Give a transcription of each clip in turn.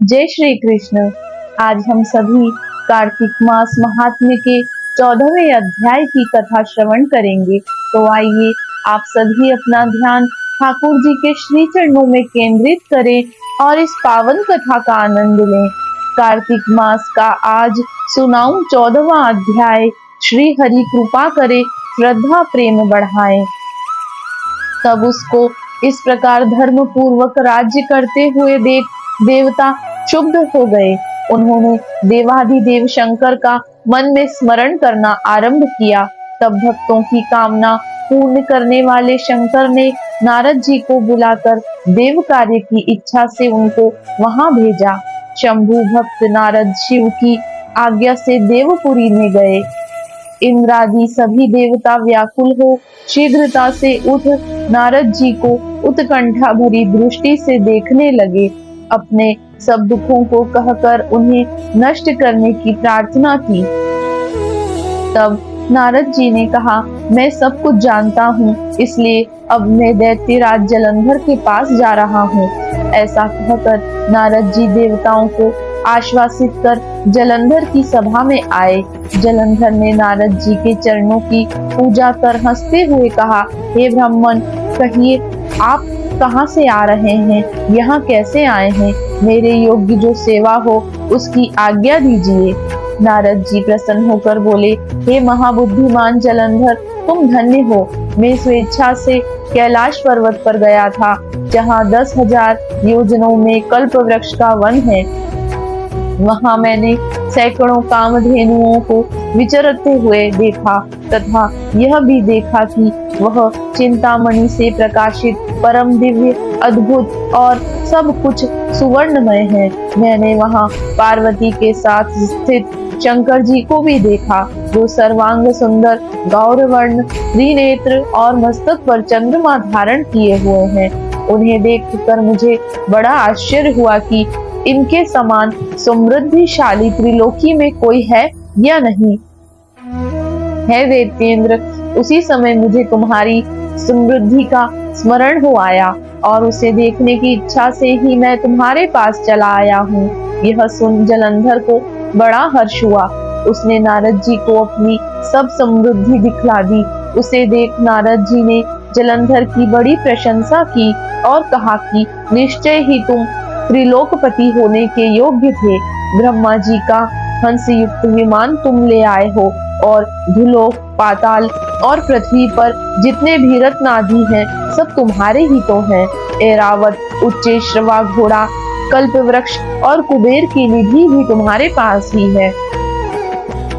जय श्री कृष्ण। आज हम सभी कार्तिक मास महात्म्य के 14वें अध्याय की कथा श्रवण करेंगे। तो आइए आप सभी अपना ध्यान ठाकुर जी के श्री चरणों में केंद्रित करें और इस पावन कथा का आनंद लें। कार्तिक मास का आज सुनाऊं 14वां अध्याय। श्री हरि कृपा करे, श्रद्धा प्रेम बढ़ाए। तब उसको इस प्रकार धर्म पूर्वक राज्य करते हुए देख देवता क्षुब्ध हो गए। उन्होंने देवाधिदेव शंकर का मन में स्मरण करना आरंभ किया। तब भक्तों की कामना पूर्ण करने वाले शंकर ने नारद जी को बुलाकर देव कार्य की इच्छा से उनको वहां भेजा। शंभु भक्त नारद शिव की आज्ञा से देवपुरी में गए। इंद्रादि सभी देवता व्याकुल हो शीघ्रता से उठ नारद जी को उत्कंठा भरी दृष्टि से देखने लगे। अपने सब दुखों को कहकर उन्हें नष्ट करने की प्रार्थना की। तब नारद जी ने कहा, मैं सब कुछ जानता हूँ, इसलिए अब मैं दैत्यराज जलंधर के पास जा रहा हूँ। ऐसा कहकर नारद जी देवताओं को आश्वासित कर जलंधर की सभा में आए। जलंधर ने नारद जी के चरणों की पूजा कर हंसते हुए कहा, हे ब्राह्मण, कहिए आप कहाँ से आ रहे हैं, यहाँ कैसे आए हैं? मेरे योग्य जो सेवा हो उसकी आज्ञा दीजिए। नारद जी प्रसन्न होकर बोले, हे महाबुद्धिमान जलंधर, तुम धन्य हो। मैं स्वेच्छा से कैलाश पर्वत पर गया था, जहाँ 10,000 योजनों में कल्प वृक्ष का वन है। वहां मैंने सैकड़ों कामधेनुओं को विचरते हुए देखा तथा यह भी देखा कि वह चिंतामणि से प्रकाशित परम दिव्य, अद्भुत और सब कुछ सुवर्णमय है। मैंने वहां पार्वती के साथ स्थित शंकर जी को भी देखा, जो सर्वांग सुंदर, गौरवर्ण, त्रिनेत्र और मस्तक पर चंद्रमा धारण किए हुए हैं। उन्हें देखकर मुझे बड़ा आश्चर्य हुआ कि इनके समान समृद्धिशाली त्रिलोकी में कोई है या नहीं। है दैत्येंद्र, उसी समय मुझे तुम्हारी समृद्धि का स्मरण हो आया और उसे देखने की इच्छा से ही मैं तुम्हारे पास चला आया हूँ। यह सुन जलंधर को बड़ा हर्ष हुआ। उसने नारद जी को अपनी सब समृद्धि दिखला दी। उसे देख नारद जी ने जलंधर की बड़ी प्रशंसा की और कहा कि निश्चय ही तुम त्रिलोकपति होने के योग्य थे। ब्रह्मा जी का हंस युक्त विमान तुम ले आए हो और धुलोक, पाताल और पृथ्वी पर जितने भी रत्न आदि हैं, सब तुम्हारे ही तो हैं। ऐरावत, उच्चैश्रवा घोड़ा, कल्प वृक्ष और कुबेर की निधि भी तुम्हारे पास ही है।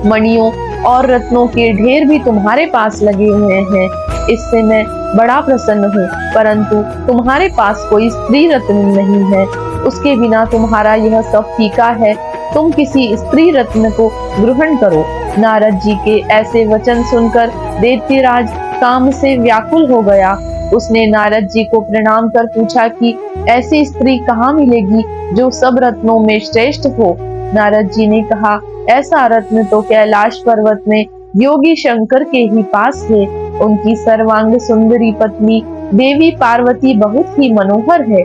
मणियों और रत्नों के ढेर भी तुम्हारे पास लगे हुए हैं। इससे मैं बड़ा प्रसन्न हूँ, परंतु तुम्हारे पास कोई स्त्री रत्न नहीं है। उसके बिना तुम्हारा यह सब फीका है। तुम किसी स्त्री रत्न को ग्रहण करो। नारद जी के ऐसे वचन सुनकर दैत्यराज काम से व्याकुल हो गया। उसने नारद जी को प्रणाम कर पूछा कि ऐसी स्त्री कहाँ मिलेगी जो सब रत्नों में श्रेष्ठ हो। नारद जी ने कहा, ऐसा रत्न तो कैलाश पर्वत में योगी शंकर के ही पास है। उनकी सर्वांग सुंदरी पत्नी देवी पार्वती बहुत ही मनोहर है।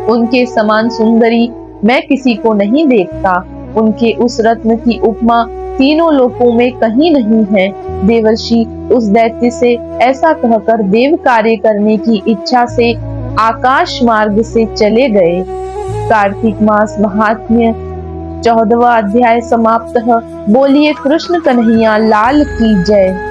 उनके समान सुंदरी मैं किसी को नहीं देखता। उनके उस रत्न की उपमा तीनों लोकों में कहीं नहीं है। देवर्षि उस दैत्य से ऐसा कहकर देव कार्य करने की इच्छा से आकाश मार्ग से चले गए। कार्तिक मास महात्म्य 14वां अध्याय समाप्त। बोलिए कृष्ण कन्हैया लाल की जय।